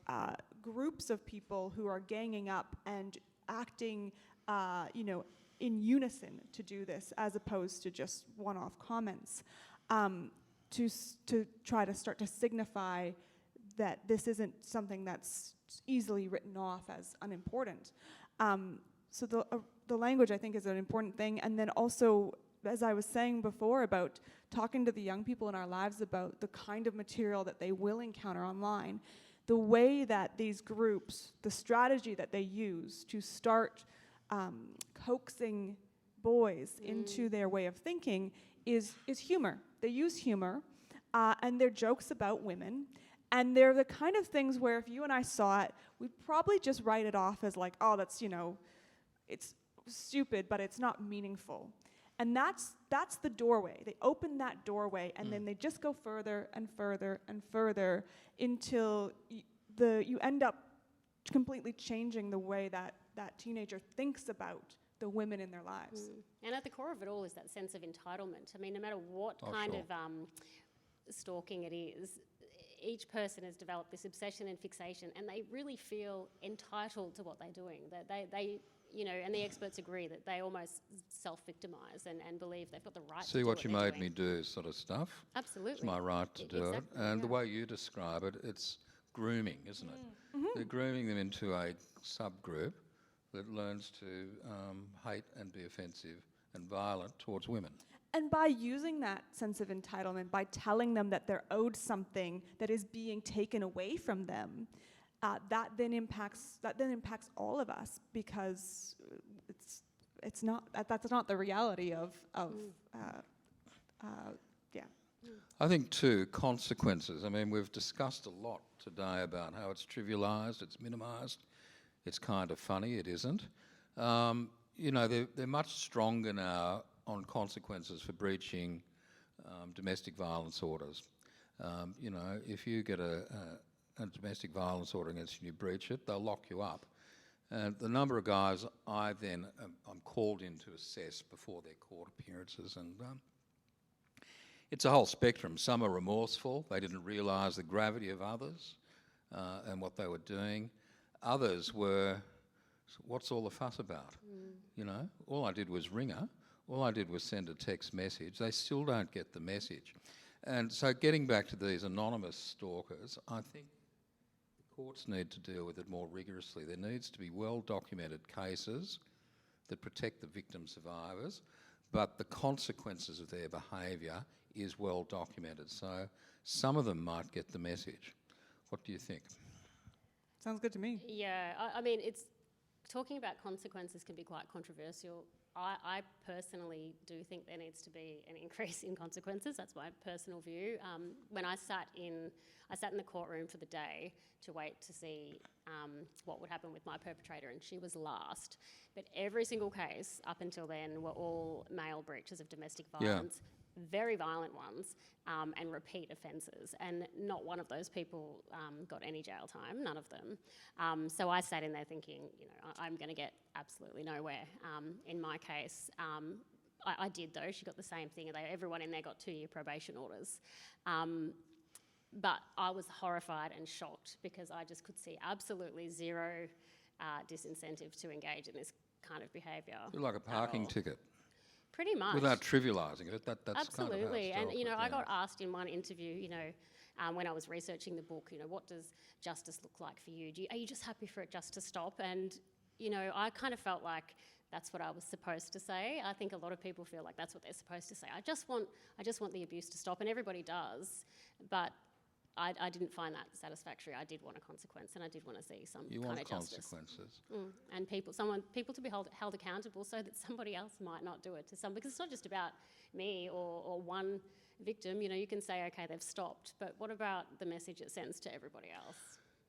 groups of people who are ganging up and acting, you know, in unison to do this, as opposed to just one-off comments, to try to start to signify that this isn't something that's easily written off as unimportant. So the language, I think, is an important thing. And then also, as I was saying before, about talking to the young people in our lives about the kind of material that they will encounter online, the way that these groups, the strategy that they use to start coaxing boys into their way of thinking is humor. They use humor, and they're jokes about women. And they're the kind of things where if you and I saw it, we'd probably just write it off as like, oh, that's, you know, it's stupid, but it's not meaningful. And that's the doorway. They open that doorway, and then they just go further and further and further until you end up completely changing the way that teenager thinks about the women in their lives. And at the core of it all is that sense of entitlement. I mean, no matter what kind of stalking it is, each person has developed this obsession and fixation, and they really feel entitled to what they're doing. That they you know, and the experts agree that they almost self-victimise and believe they've got the right to do what you they're made doing. me do sort of stuff. Absolutely. It's my right to do it. And the way you describe it, it's grooming, isn't it? They're grooming them into a subgroup that learns to hate and be offensive and violent towards women. And by using that sense of entitlement, by telling them that they're owed something that is being taken away from them, that then impacts all of us, because it's not that's not the reality of yeah. I think too, consequences. I mean, we've discussed a lot today about how it's trivialised, it's minimised, it's kind of funny, it isn't. You know, they're much stronger now on consequences for breaching domestic violence orders. You know, if you get a domestic violence order against you and you breach it, they'll lock you up. And the number of guys I'm called in to assess before their court appearances, and it's a whole spectrum. Some are remorseful, they didn't realise the gravity of others and what they were doing. Others were, what's all the fuss about? You know, all I did was ring her, all I did was send a text message. They still don't get the message. And so getting back to these anonymous stalkers, I think the courts need to deal with it more rigorously. There needs to be well-documented cases that protect the victim survivors, but the consequences of their behaviour is well documented. So some of them might get the message. What do you think? Sounds good to me. Yeah, I mean, talking about consequences can be quite controversial. I personally do think there needs to be an increase in consequences. That's my personal view. When I sat in the courtroom for the day to wait to see what would happen with my perpetrator, and she was last. But every single case up until then were all male breaches of domestic violence, very violent ones, and repeat offences. And not one of those people got any jail time, none of them. So I sat in there thinking, you know, I'm going to get absolutely nowhere in my case. I did though, she got the same thing. Everyone in there got 2-year probation orders. But I was horrified and shocked because I just could see absolutely zero disincentive to engage in this kind of behaviour. Like a parking ticket. Pretty much. Without trivialising it, that's absolutely. Kind of how it's And, you know, dealt with, I got asked in one interview, you know, when I was researching the book, you know, what does justice look like for you? Are you just happy for it just to stop? And, you know, I kind of felt like that's what I was supposed to say. I think a lot of people feel like that's what they're supposed to say. I just want the abuse to stop, and everybody does. But I didn't find that satisfactory. I did want a consequence, and I did want to see some You kind want of justice. consequences. And people to be held accountable so that somebody else might not do it to some, because it's not just about me or one victim. You know, you can say, okay, they've stopped, but what about the message it sends to everybody else?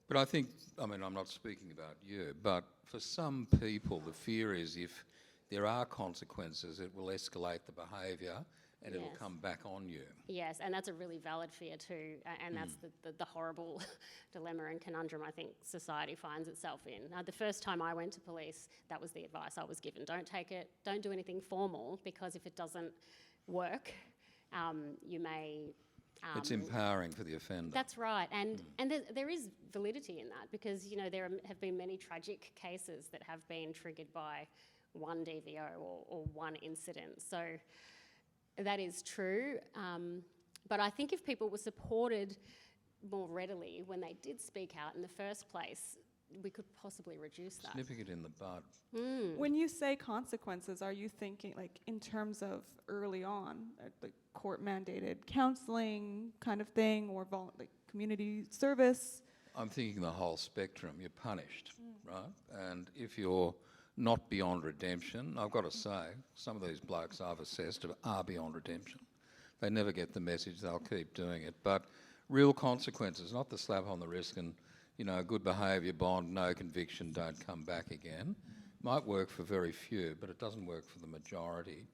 But I think, I mean, I'm not speaking about you, but for some people, the fear is if there are consequences, it will escalate the behaviour and it'll Yes. come back on you. Yes, and that's a really valid fear too, and that's the horrible dilemma and conundrum I think society finds itself in. The first time I went to police, that was the advice I was given. Don't do anything formal, because if it doesn't work, you may... It's empowering for the offender. That's right, and there is validity in that, because, you know, there have been many tragic cases that have been triggered by one DVO or one incident. So that is true, but I think if people were supported more readily when they did speak out in the first place, we could possibly reduce that. Nipping it in the bud. When you say consequences, are you thinking like in terms of early on, like court-mandated counselling kind of thing, or like community service? I'm thinking the whole spectrum. You're punished, right? And if you're not beyond redemption, I've got to say, some of these blokes I've assessed are beyond redemption. They never get the message, they'll keep doing it. But real consequences, not the slap on the wrist and, you know, good behaviour bond, no conviction, don't come back again, might work for very few, but it doesn't work for the majority.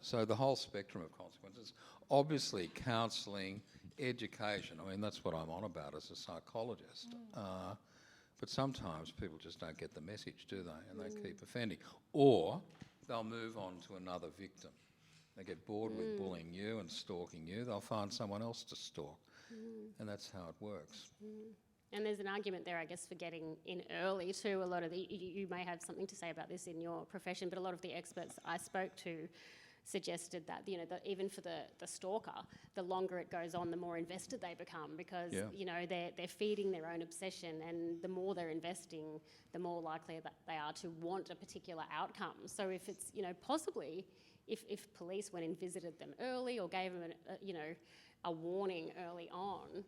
So the whole spectrum of consequences. Obviously, counselling, education, I mean, that's what I'm on about as a psychologist. But sometimes people just don't get the message, do they? And they keep offending. Or they'll move on to another victim. They get bored with bullying you and stalking you, they'll find someone else to stalk. And that's how it works. And there's an argument there, I guess, for getting in early too. A lot of you may have something to say about this in your profession, but a lot of the experts I spoke to suggested that, you know, that even for the stalker, the longer it goes on, the more invested they become, because you know, they're feeding their own obsession, and the more they're investing, the more likely that they are to want a particular outcome. So if it's, you know, possibly if police went and visited them early or gave them a warning early on,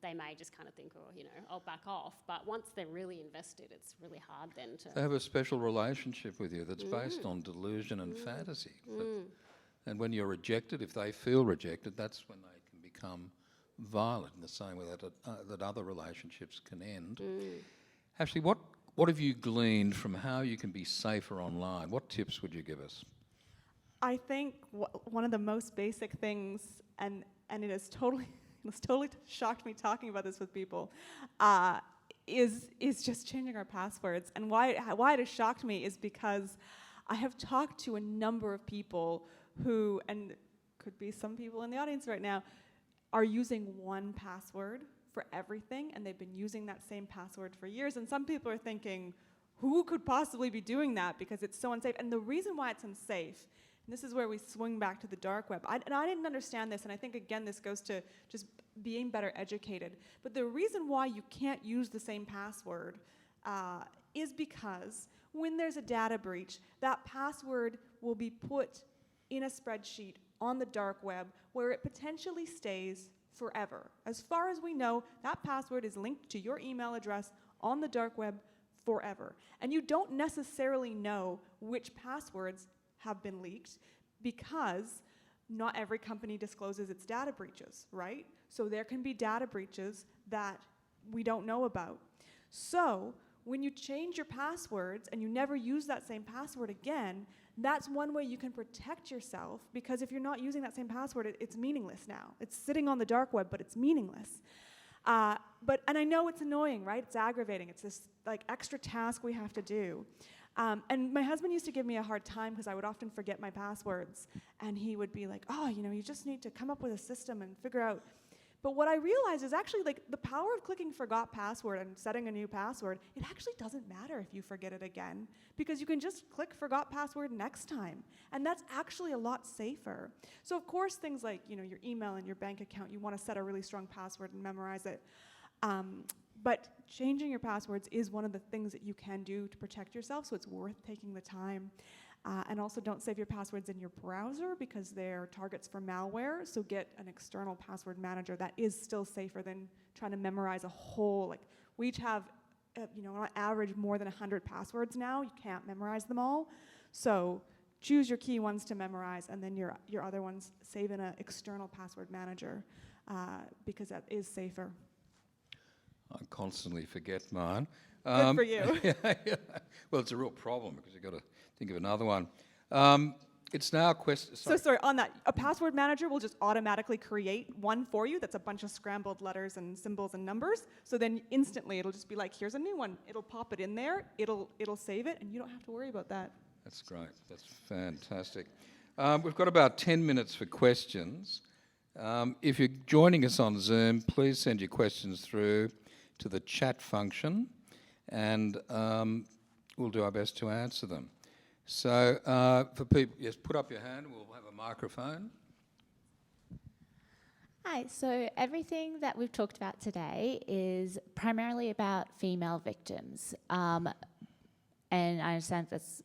they may just kind of think, oh, you know, I'll back off. But once they're really invested, it's really hard then to... They have a special relationship with you that's based on delusion and fantasy. And when you're rejected, if they feel rejected, that's when they can become violent, in the same way that other relationships can end. Actually, what have you gleaned from how you can be safer online? What tips would you give us? I think one of the most basic things, and it has totally... It's totally shocked me talking about this with people, is just changing our passwords. And why it has shocked me is because I have talked to a number of people who, and could be some people in the audience right now, are using one password for everything, and they've been using that same password for years. And some people are thinking, who could possibly be doing that, because it's so unsafe? And the reason why it's unsafe, and this is where we swing back to the dark web. I didn't understand this, and I think, again, this goes to just being better educated. But the reason why you can't use the same password is because when there's a data breach, that password will be put in a spreadsheet on the dark web where it potentially stays forever. As far as we know, that password is linked to your email address on the dark web forever. And you don't necessarily know which passwords have been leaked, because not every company discloses its data breaches, right? So there can be data breaches that we don't know about. So when you change your passwords and you never use that same password again, that's one way you can protect yourself, because if you're not using that same password, it's meaningless now. It's sitting on the dark web, but it's meaningless. And I know it's annoying, right? It's aggravating. It's this like extra task we have to do. And my husband used to give me a hard time because I would often forget my passwords. And he would be like, oh, you know, you just need to come up with a system and figure out. But what I realized is actually, like, the power of clicking forgot password and setting a new password, it actually doesn't matter if you forget it again, because you can just click forgot password next time. And that's actually a lot safer. So of course, things like, you know, your email and your bank account, you want to set a really strong password and memorize it. But changing your passwords is one of the things that you can do to protect yourself, so it's worth taking the time. And also don't save your passwords in your browser because they're targets for malware. So get an external password manager that is still safer than trying to memorize a whole, like we each have, on average more than 100 passwords now. You can't memorize them all. So choose your key ones to memorize and then your other ones save in an external password manager because that is safer. I constantly forget mine. Good for you. Yeah. Well, it's a real problem because you've got to think of another one. It's now a question. So sorry, on that, a password manager will just automatically create one for you that's a bunch of scrambled letters and symbols and numbers. So then instantly it'll just be like, here's a new one. It'll pop it in there, it'll save it, and you don't have to worry about that. That's great. That's fantastic. We've got about 10 minutes for questions. If you're joining us on Zoom, please send your questions through to the chat function, and we'll do our best to answer them. So for people, yes, put up your hand. We'll have a microphone. Hi, so everything that we've talked about today is primarily about female victims. And I understand that's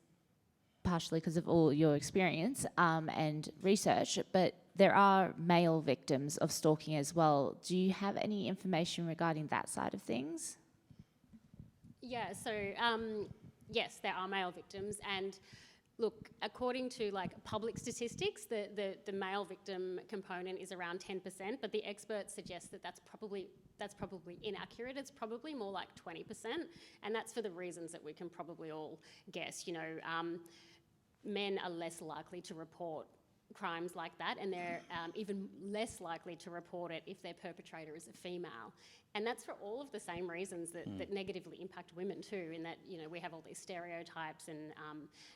partially because of all your experience and research, but there are male victims of stalking as well. Do you have any information regarding that side of things? Yeah, so yes, there are male victims, and look, according to like public statistics, the male victim component is around 10%, but the experts suggest that that's probably inaccurate. It's probably more like 20%, and that's for the reasons that we can probably all guess. Men are less likely to report crimes like that, and they're even less likely to report it if their perpetrator is a female. And that's for all of the same reasons that negatively impact women too, in that, we have all these stereotypes and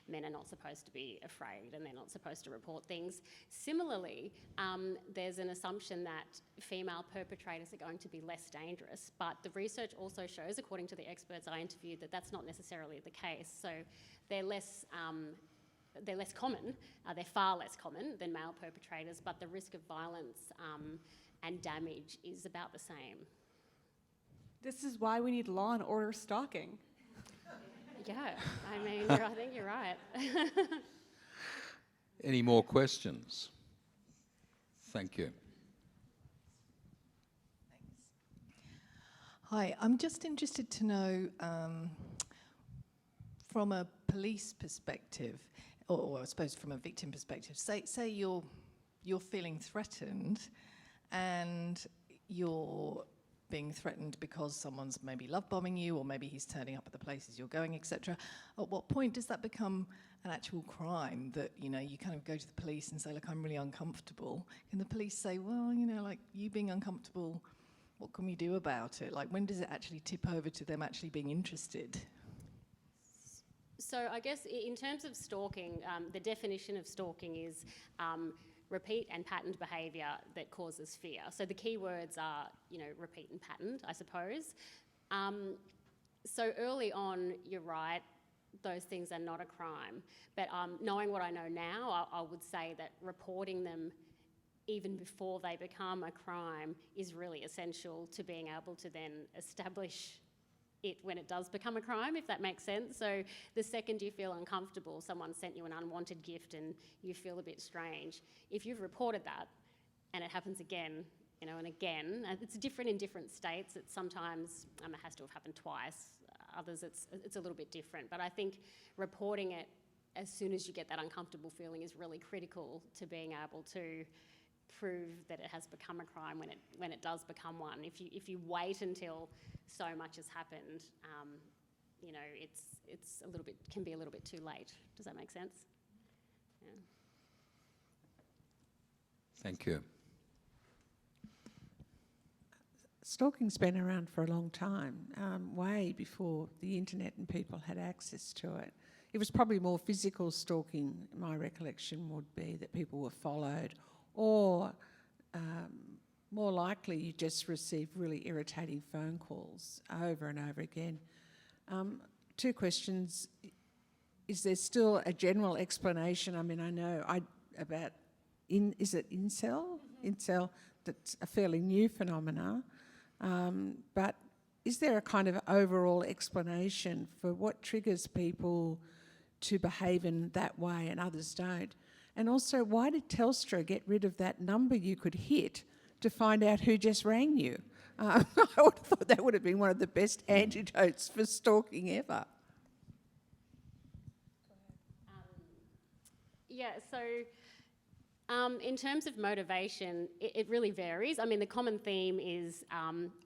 men are not supposed to be afraid and they're not supposed to report things. Similarly, there's an assumption that female perpetrators are going to be less dangerous, but the research also shows, according to the experts I interviewed, that that's not necessarily the case. So they're less common, they're far less common than male perpetrators, but the risk of violence and damage is about the same. This is why we need law and order stalking. Yeah, I mean, I think you're right. Any more questions? Thank you. Hi, I'm just interested to know, from a police perspective, or I suppose from a victim perspective, say you're feeling threatened and you're being threatened because someone's maybe love bombing you, or maybe he's turning up at the places you're going, etc. At what point does that become an actual crime that, you kind of go to the police and say, look, I'm really uncomfortable? Can the police say, well, like you being uncomfortable, what can we do about it? Like, when does it actually tip over to them actually being interested? So I guess in terms of stalking, the definition of stalking is repeat and patterned behaviour that causes fear. So the key words are, repeat and patterned, I suppose. So early on, you're right, those things are not a crime. But knowing what I know now, I would say that reporting them even before they become a crime is really essential to being able to then establish it when it does become a crime, if that makes sense. So the second you feel uncomfortable, someone sent you an unwanted gift and you feel a bit strange, if you've reported that and it happens again, and again, and it's different in different states. It's sometimes it has to have happened twice. Others it's a little bit different. But I think reporting it as soon as you get that uncomfortable feeling is really critical to being able to prove that it has become a crime when it does become one. If you wait until so much has happened, it's can be a little bit too late. Does that make sense? Yeah. Thank you. Stalking's been around for a long time, way before the internet and people had access to it. It was probably more physical stalking, my recollection would be, that people were followed, or more likely you just received really irritating phone calls over and over again. Two questions. Is there still a general explanation? I mean, I know about, is it incel? Incel, that's a fairly new phenomena. But is there a kind of overall explanation for what triggers people to behave in that way and others don't? And also, why did Telstra get rid of that number you could hit to find out who just rang you? I would have thought that would have been one of the best antidotes for stalking ever. Yeah, so in terms of motivation, it really varies. I mean, the common theme is,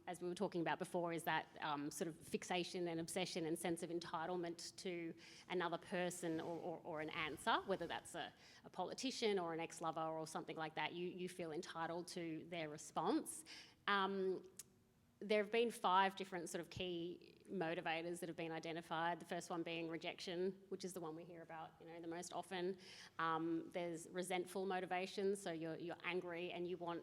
as we were talking about before, is that sort of fixation and obsession and sense of entitlement to another person or an answer, whether that's a politician or an ex-lover or something like that. You feel entitled to their response. There have been 5 different sort of key motivators that have been identified. The first one being rejection, which is the one we hear about, the most often. There's resentful motivations, so you're angry and you want,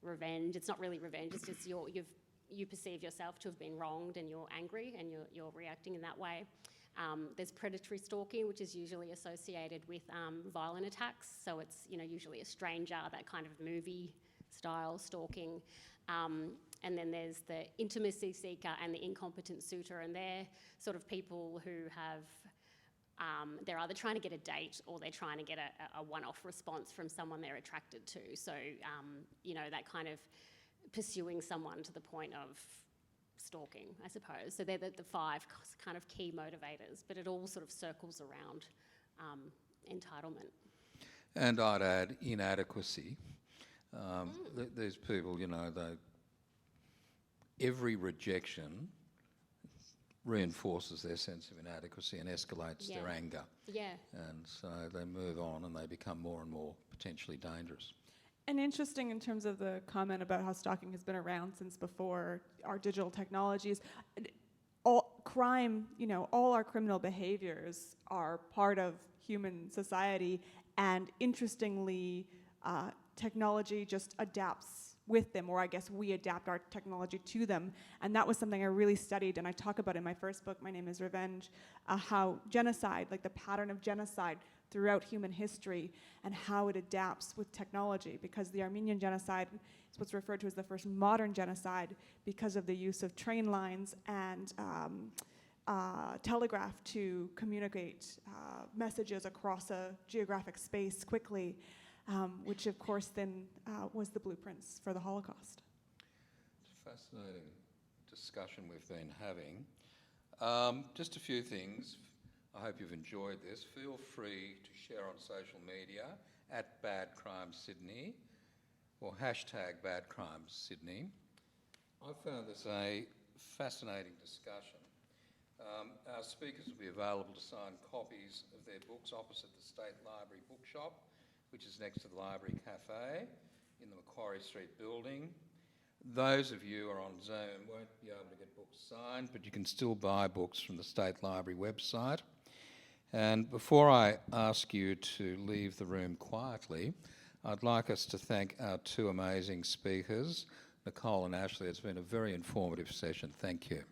revenge. It's not really revenge. It's just you perceive yourself to have been wronged and you're angry and you're reacting in that way. There's predatory stalking, which is usually associated with violent attacks. So it's usually a stranger, that kind of movie-style stalking. And then there's the intimacy seeker and the incompetent suitor, and they're sort of people who have, they're either trying to get a date or they're trying to get a one-off response from someone they're attracted to. So, that kind of pursuing someone to the point of stalking, I suppose. So they're the 5 kind of key motivators, but it all sort of circles around entitlement. And I'd add inadequacy. These people, every rejection reinforces their sense of inadequacy and escalates their anger. Yeah. And so they move on and they become more and more potentially dangerous. And interesting in terms of the comment about how stalking has been around since before our digital technologies. All crime, all our criminal behaviors are part of human society, and interestingly, technology just adapts with them, or I guess we adapt our technology to them. And that was something I really studied, and I talk about in my first book, My Name is Revenge, how genocide, like the pattern of genocide throughout human history, and how it adapts with technology, because the Armenian genocide is what's referred to as the first modern genocide because of the use of train lines and telegraph to communicate messages across a geographic space quickly. Which of course then was the blueprints for the Holocaust. It's a fascinating discussion we've been having. Just a few things. I hope you've enjoyed this. Feel free to share on social media @BadCrimesSydney or #BadCrimesSydney. I found this a fascinating discussion. Our speakers will be available to sign copies of their books opposite the State Library Bookshop, which is next to the Library Cafe in the Macquarie Street building. Those of you who are on Zoom won't be able to get books signed, but you can still buy books from the State Library website. And before I ask you to leave the room quietly, I'd like us to thank our 2 amazing speakers, Nicole and Ashley. It's been a very informative session. Thank you.